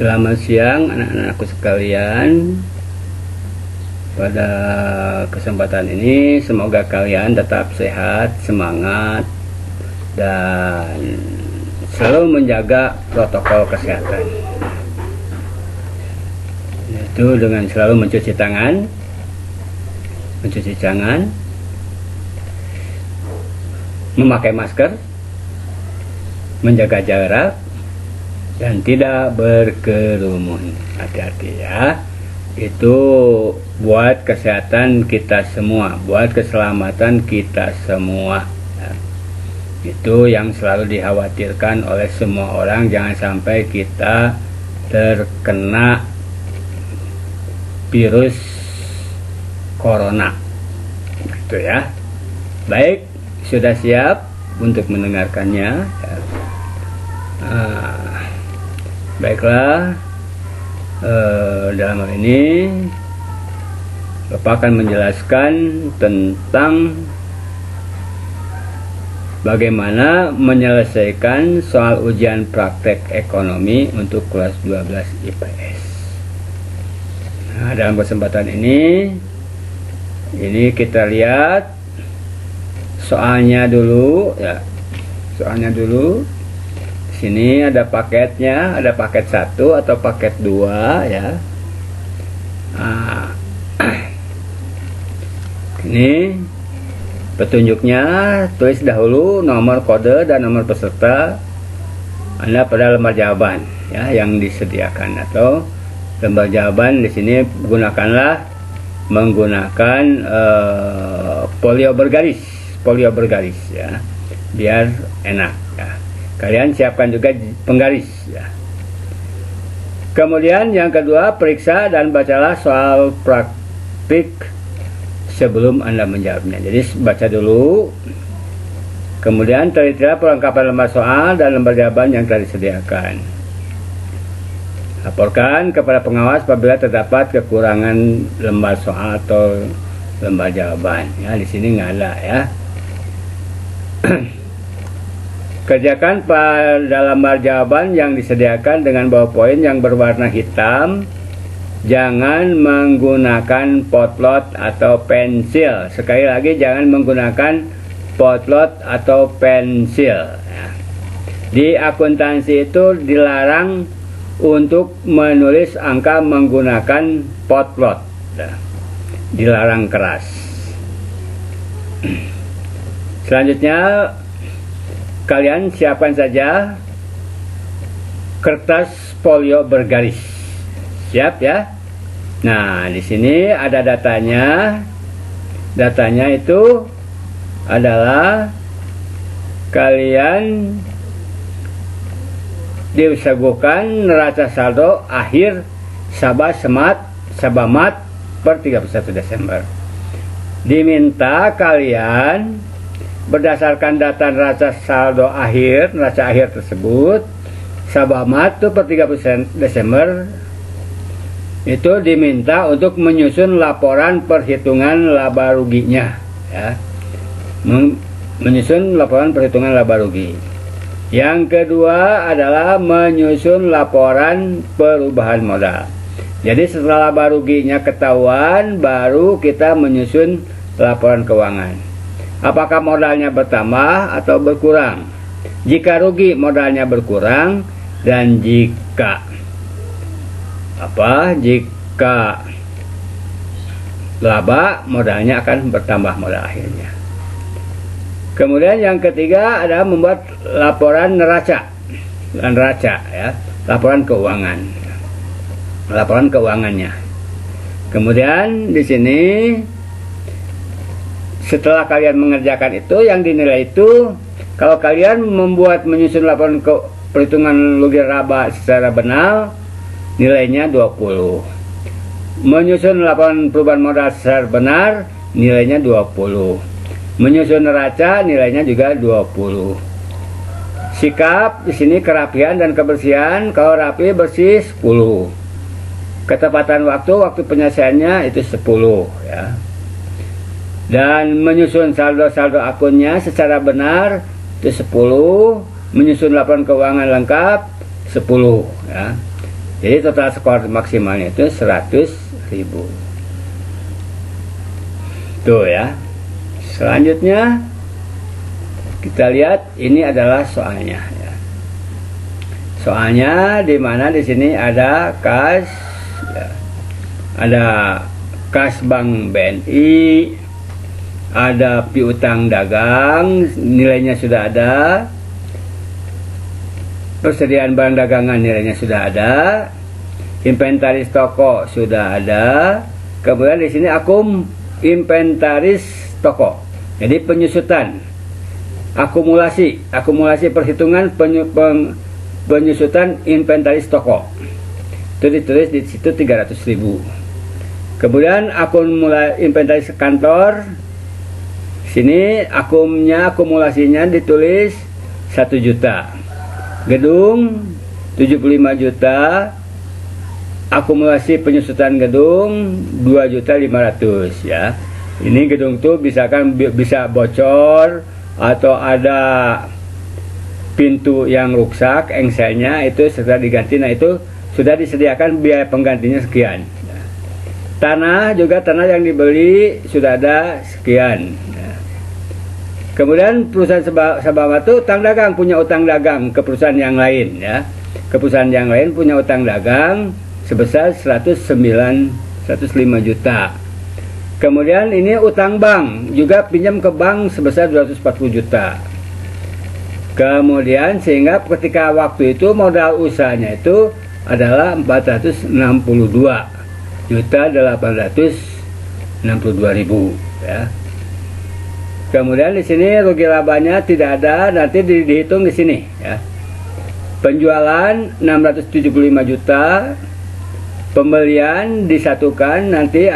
Selamat siang anak-anakku sekalian. Pada kesempatan ini semoga kalian tetap sehat, semangat, dan selalu menjaga protokol kesehatan, yaitu dengan selalu mencuci tangan, memakai masker, menjaga jarak, dan tidak berkerumun. Hati-hati ya, itu buat kesehatan kita semua, buat keselamatan kita semua ya. Itu yang selalu dikhawatirkan oleh semua orang, jangan sampai kita terkena virus corona gitu ya. Baik, sudah siap untuk mendengarkannya ya. Baiklah, dalam hal ini Bapak akan menjelaskan tentang bagaimana menyelesaikan soal ujian praktek ekonomi untuk kelas 12 IPS. Nah, dalam kesempatan ini kita lihat soalnya dulu ya. Sini ada paketnya, ada paket 1 atau paket 2 ya. Nah, ini petunjuknya, tulis dahulu nomor kode dan nomor peserta Anda pada lembar jawaban ya yang disediakan, atau lembar jawaban di sini menggunakan folio bergaris ya, biar enak ya. Kalian siapkan juga penggaris ya. Kemudian yang kedua, periksa dan bacalah soal praktik sebelum Anda menjawabnya. Jadi baca dulu, kemudian telitilah perlengkapan lembar soal dan lembar jawaban yang telah disediakan. Laporkan kepada pengawas apabila terdapat kekurangan lembar soal atau lembar jawaban. Ya, di sini nggak ada ya. Kerjakan pada lembar jawaban yang disediakan dengan ballpoint yang berwarna hitam. Jangan menggunakan potlot atau pensil. Sekali lagi, jangan menggunakan potlot atau pensil ya. Di akuntansi itu dilarang untuk menulis angka menggunakan potlot ya. Dilarang keras. Selanjutnya, kalian siapkan saja kertas folio bergaris. Siap ya? Nah, di sini ada datanya. Datanya itu adalah kalian disuguhkan neraca saldo akhir Sabamat per 31 Desember. Diminta kalian berdasarkan data neraca saldo akhir, neraca akhir tersebut, Sabamat itu per 31 Desember itu diminta untuk menyusun laporan perhitungan laba ruginya ya. Menyusun laporan perhitungan laba rugi. Yang kedua adalah menyusun laporan perubahan modal. Jadi setelah laba ruginya ketahuan, baru kita menyusun laporan keuangan. Apakah modalnya bertambah atau berkurang? Jika rugi, modalnya berkurang, dan jika laba, modalnya akan bertambah modal akhirnya. Kemudian yang ketiga adalah membuat laporan neraca ya, laporan keuangannya. Kemudian di sini setelah kalian mengerjakan itu, yang dinilai itu, kalau kalian menyusun laporan perhitungan rugi laba secara benar, nilainya 20. Menyusun laporan perubahan modal secara benar, nilainya 20. Menyusun neraca, nilainya juga 20. Sikap di sini kerapian dan kebersihan, kalau rapi bersih 10. Ketepatan waktu penyelesaiannya itu 10 ya. Dan menyusun saldo akunnya secara benar itu 10, menyusun laporan keuangan lengkap 10 ya. Jadi total skor maksimalnya itu 100.000. Tuh ya. Selanjutnya kita lihat ini adalah soalnya ya. Soalnya di mana di sini ada kas ya. Ada kas Bank BNI, ada piutang dagang, nilainya sudah ada. Persediaan barang dagangan nilainya sudah ada, inventaris toko sudah ada, kemudian di sini akum inventaris toko. Jadi penyusutan, akumulasi perhitungan penyusutan inventaris toko. Itu ditulis di situ 300.000. Kemudian inventaris kantor, sini akumulasinya ditulis 1 juta. Gedung 75 juta, akumulasi penyusutan gedung 2.500.000 ya. Ini gedung tuh bisa bocor atau ada pintu yang rusak, engselnya itu setelah diganti, nah itu sudah disediakan biaya penggantinya sekian. Tanah yang dibeli sudah ada sekian. Kemudian perusahaan Sabama itu utang dagang, punya utang dagang ke perusahaan yang lain ya. Ke perusahaan yang lain punya utang dagang sebesar 105 juta. Kemudian ini utang bank, juga pinjam ke bank sebesar 240 juta. Kemudian sehingga ketika waktu itu modal usahanya itu adalah 462.862.000 ya. Kemudian di sini rugi labanya tidak ada, nanti dihitung di sini ya. Penjualan 675 juta, pembelian disatukan nanti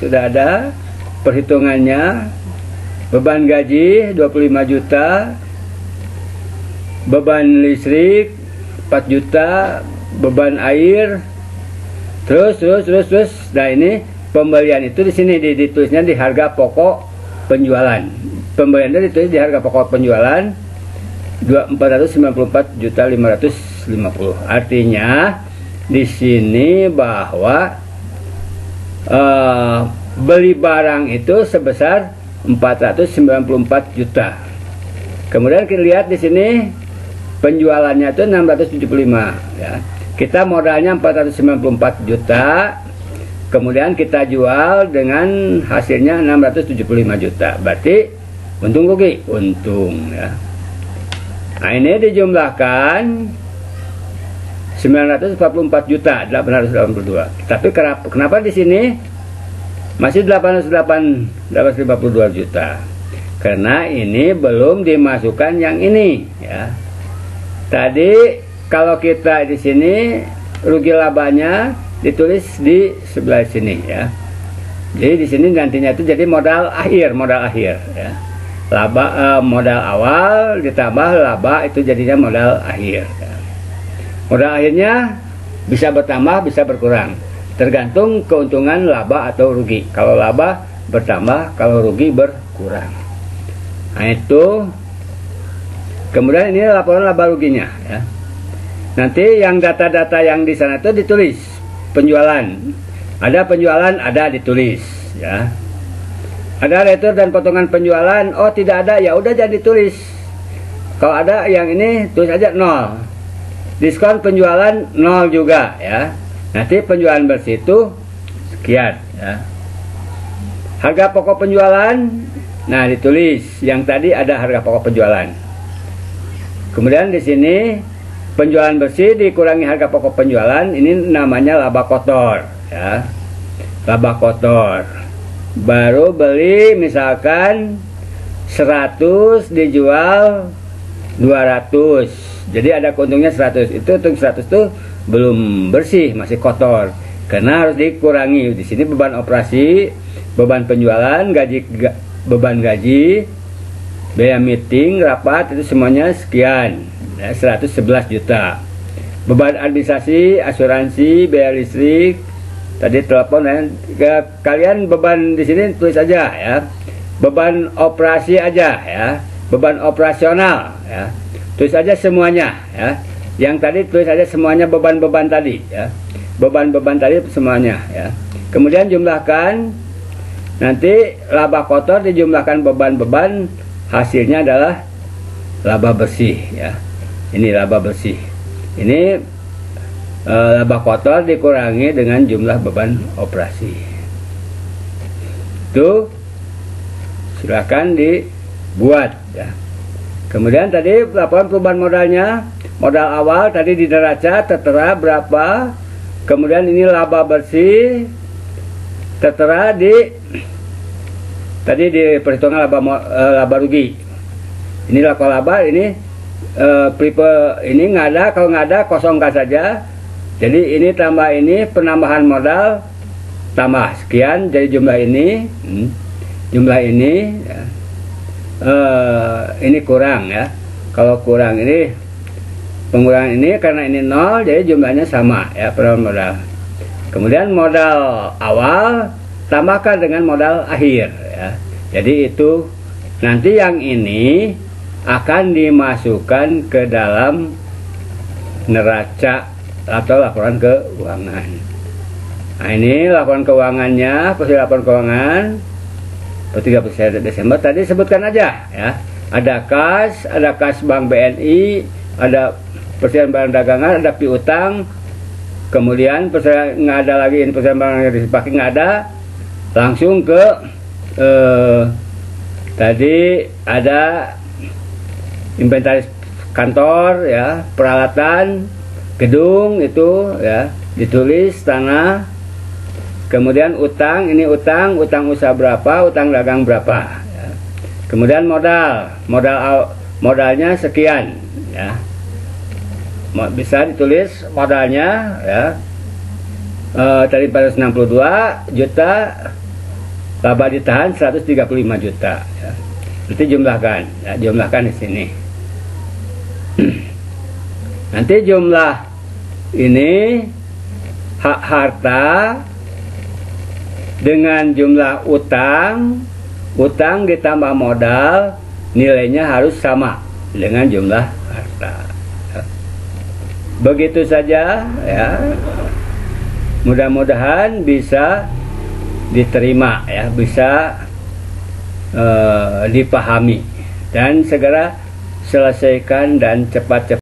sudah ada perhitungannya. Beban gaji 25 juta, beban listrik 4 juta, beban air, terus. Nah ini pembelian itu di sini ditulisnya di harga pokok penjualan. Pembelian itu ditulis di harga pokok penjualan 494.550. Artinya di sini bahwa beli barang itu sebesar 494 juta. Kemudian kita lihat di sini penjualannya itu 675 ya. Kita modalnya 494 juta. Kemudian kita jual dengan hasilnya 675 juta. Berarti untung rugi? Untung ya. Nah ini dijumlahkan 944 juta 882. Tapi kenapa di sini masih 852 juta? Karena ini belum dimasukkan yang ini ya. Tadi kalau kita di sini rugi labanya ditulis di sebelah sini ya. Jadi di sini nantinya itu jadi modal akhir ya. Laba modal awal ditambah laba itu jadinya modal akhir. Ya. Modal akhirnya bisa bertambah bisa berkurang, tergantung keuntungan laba atau rugi. Kalau laba bertambah, kalau rugi berkurang. Nah itu. Kemudian ini laporan laba ruginya ya. Nanti yang data-data yang di sana itu ditulis. Penjualan, ada ditulis ya. Ada retur dan potongan penjualan, oh tidak ada, ya udah jangan ditulis. Kalau ada yang ini tulis aja 0. Diskon penjualan 0 juga ya. Nanti penjualan bersih itu sekian ya. Harga pokok penjualan, nah ditulis yang tadi ada harga pokok penjualan. Kemudian di sini penjualan bersih dikurangi harga pokok penjualan, ini namanya laba kotor ya. Laba kotor. Baru beli misalkan 100 dijual 200. Jadi ada keuntungannya 100. Itu untung 100 itu belum bersih, masih kotor. Karena harus dikurangi. Di sini beban operasi, beban penjualan, beban gaji, biaya meeting, rapat itu semuanya sekian. 111 juta. Beban administrasi, asuransi, biaya listrik, tadi telepon dan kalian beban di sini tulis aja ya. Beban operasi aja ya. Beban operasional ya. Tulis aja semuanya ya. Yang tadi tulis saja semuanya beban-beban tadi ya. Beban-beban tadi semuanya ya. Kemudian jumlahkan, nanti laba kotor dijumlahkan beban-beban, hasilnya adalah laba bersih ya. Ini laba bersih. Ini laba kotor dikurangi dengan jumlah beban operasi. Itu silakan dibuat ya. Kemudian tadi laporan perubahan modalnya, modal awal tadi di neraca tertera berapa, kemudian ini laba bersih tertera di tadi di perhitungan laba rugi. Ini laba, ini ini nggak ada, kalau nggak ada kosongkan saja. Jadi ini tambah ini, penambahan modal tambah sekian, jadi jumlah ini ya. Ini kurang ya. Kalau kurang ini, pengurangan ini karena ini 0, jadi jumlahnya sama ya, penambahan modal. Kemudian modal awal tambahkan dengan modal akhir ya. Jadi itu nanti yang ini akan dimasukkan ke dalam neraca atau laporan keuangan. Nah, ini laporan keuangannya, posisi laporan keuangan per 31 Desember tadi sebutkan aja ya. Ada kas Bank BNI, ada persen barang dagangan, ada piutang, kemudian persen nggak ada lagi, ini persen barang yang dipakai nggak ada, langsung ke tadi ada inventaris kantor ya, peralatan gedung itu ya, ditulis tanah. Kemudian utang, ini utang usaha berapa, utang dagang berapa ya. Kemudian modalnya sekian ya, bisa ditulis modalnya ya, tadi 462 juta, laba ditahan 135 juta ya. Nanti jumlahkan ya, jumlahkan di sini. Nanti jumlah ini hak harta dengan jumlah utang ditambah modal, nilainya harus sama dengan jumlah harta. Begitu saja ya. Mudah-mudahan bisa diterima ya, bisa dipahami dan segera selesaikan dan cepat-cepat